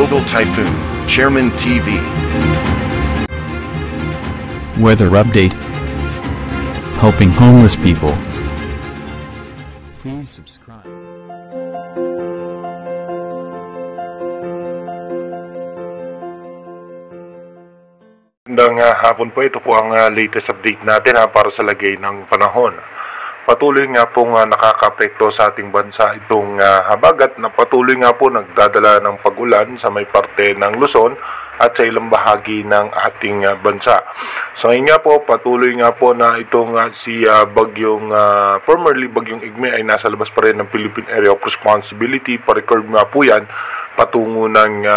Global Typhoon, Chairman TV. Weather update. Helping homeless people. Please subscribe. Magandang hapon po, ito po ang latest update natin para sa lagay ng panahon. Patuloy nga pong nakakaapekto sa ating bansa itong habagat na patuloy nga po nagdadala ng pag-ulan sa may parte ng Luzon at sa ilang bahagi ng ating bansa. So ngayon nga po, patuloy nga po na itong formerly bagyong Igme ay nasa labas pa rin ng Philippine Area of Responsibility. Pa-record nga po yan patungo ng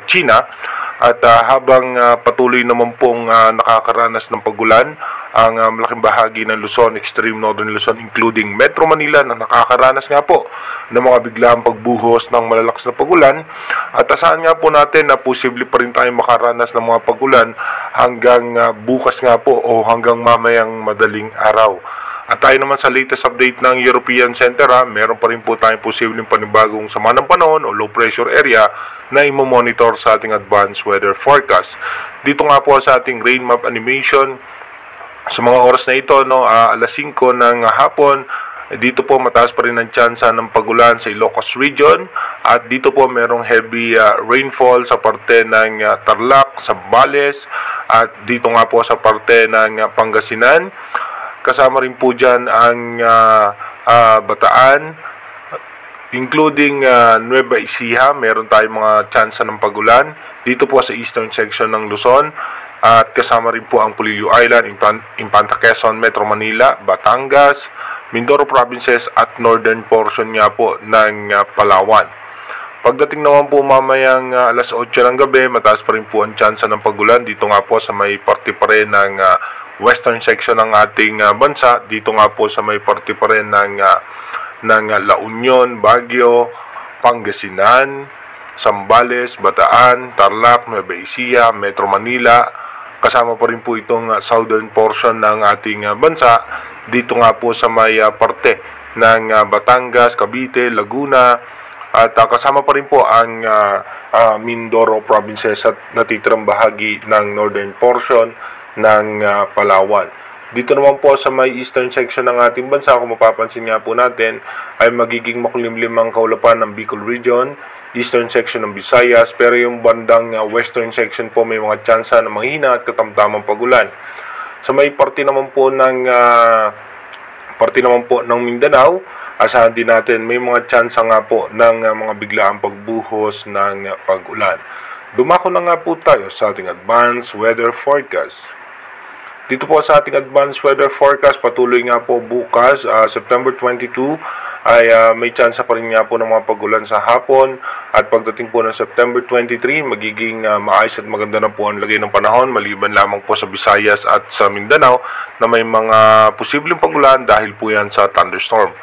China. At habang patuloy naman pong nakakaranas ng pag-ulan ang malaking bahagi ng Luzon, extreme northern Luzon, including Metro Manila na nakakaranas nga po ng mga biglaang pagbuhos ng malalakas na pag-ulan. At asahan nga po natin na posible pa rin tayo makaranas ng mga pag-ulan hanggang bukas nga po o hanggang mamayang madaling araw. At tayo naman sa latest update ng European Center, meron pa rin po tayong posibleng panibagong sama ng panahon o low pressure area na imomonitor sa ating advanced weather forecast. Dito nga po sa ating rain map animation, sa mga oras na ito, alas 5 ng hapon, dito po mataas pa rin ang tsansa ng pag-ulan sa Ilocos Region. At dito po merong heavy rainfall sa parte ng Tarlac, Zambales, at dito nga po sa parte ng Pangasinan. Kasama rin po dyan ang Bataan, including Nueva Ecija, meron tayong mga tsansa ng pag-ulan. Dito po sa eastern section ng Luzon. At kasama rin po ang Polillo Island, Infanta Quezon, Metro Manila, Batangas, Mindoro Provinces at northern portion nga po ng Palawan. Pagdating naman po mamayang alas 8 ng gabi, mataas pa rin po ang tsansa ng pag-ulan. Dito nga po sa may parte pa rin ng western section ng ating bansa. Dito nga po sa may parte pa rin ng La Union, Baguio, Pangasinan, Zambales, Bataan, Tarlac, Nueva Ecija, Metro Manila. Kasama pa rin po itong southern portion ng ating bansa. Dito nga po sa may parte ng Batangas, Cavite, Laguna. At kasama pa rin po ang Mindoro Provinces at natitirang bahagi ng northern portion ng Palawan. Dito naman po sa may eastern section ng ating bansa, kung mapapansin nga po natin, ay magiging makulimlim ang kaulapan ng Bicol Region, eastern section ng Visayas, pero yung bandang western section po may mga tsansa na mahina at katamtamang pag-ulan. Sa may parte naman po ng Mindanao, asahan din natin may mga tsansa nga po ng mga biglaang pagbuhos ng pag-ulan. Dumako na nga po tayo sa ating advanced weather forecast. Dito po sa ating advanced weather forecast, patuloy nga po bukas, September 22, ay may tsansa pa rin nga po ng mga pag-ulan sa hapon. At pagdating po ng September 23, magiging maayos at maganda na po ang lagay ng panahon, maliban lamang po sa Visayas at sa Mindanao na may mga posibleng pag-ulan dahil po yan sa thunderstorm.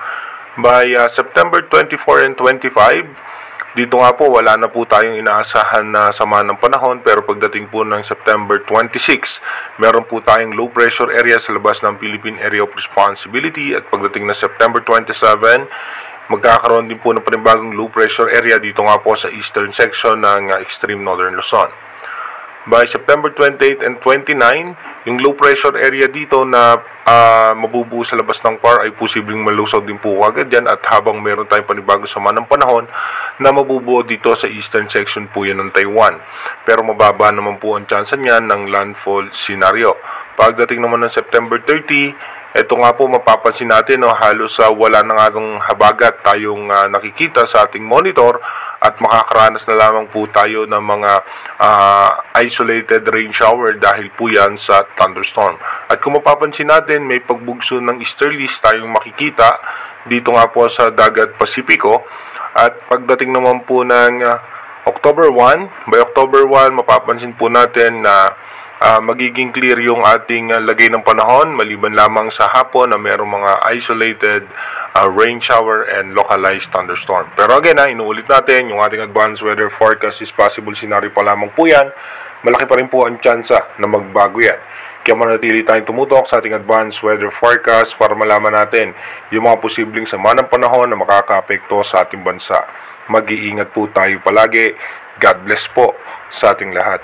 By September 24 and 25, dito nga po wala na po tayong inaasahan na sama ng panahon, pero pagdating po ng September 26, meron po tayong low pressure area sa labas ng Philippine Area of Responsibility. At pagdating ng September 27, magkakaroon din po ng panibagong low pressure area dito nga po sa eastern section ng extreme northern Luzon. By September 28 and 29, yung low pressure area dito na mabubuo sa labas ng PAR ay posibleng malusaw din po agad dyan. At habang meron tayong panibagong sama ng panahon na mabubuo dito sa eastern section po yan ng Taiwan. Pero mababa naman po ang tsansa niyan ng landfall scenario. Pagdating naman ng September 30, ito nga po mapapansin natin, halos wala na nga ng habagat tayong nakikita sa ating monitor at makakaranas na lamang po tayo ng mga isolated rain shower dahil po yan sa thunderstorm. At kung mapapansin natin, may pagbugso ng easterlies tayong makikita dito nga po sa dagat Pasipiko. At pagdating naman po ng October 1, by October 1, mapapansin po natin na magiging clear yung ating lagay ng panahon, maliban lamang sa hapon na mayroong mga isolated rain shower and localized thunderstorm. Pero again, inuulit natin, yung ating advanced weather forecast is possible scenario pa lamang po yan. Malaki pa rin po ang tsansa na magbago yan. Kaya manatili tayong tumutok sa ating advanced weather forecast para malaman natin yung mga posibleng sama ng panahon na makakaapekto sa ating bansa. Mag-iingat po tayo palagi. God bless po sa ating lahat.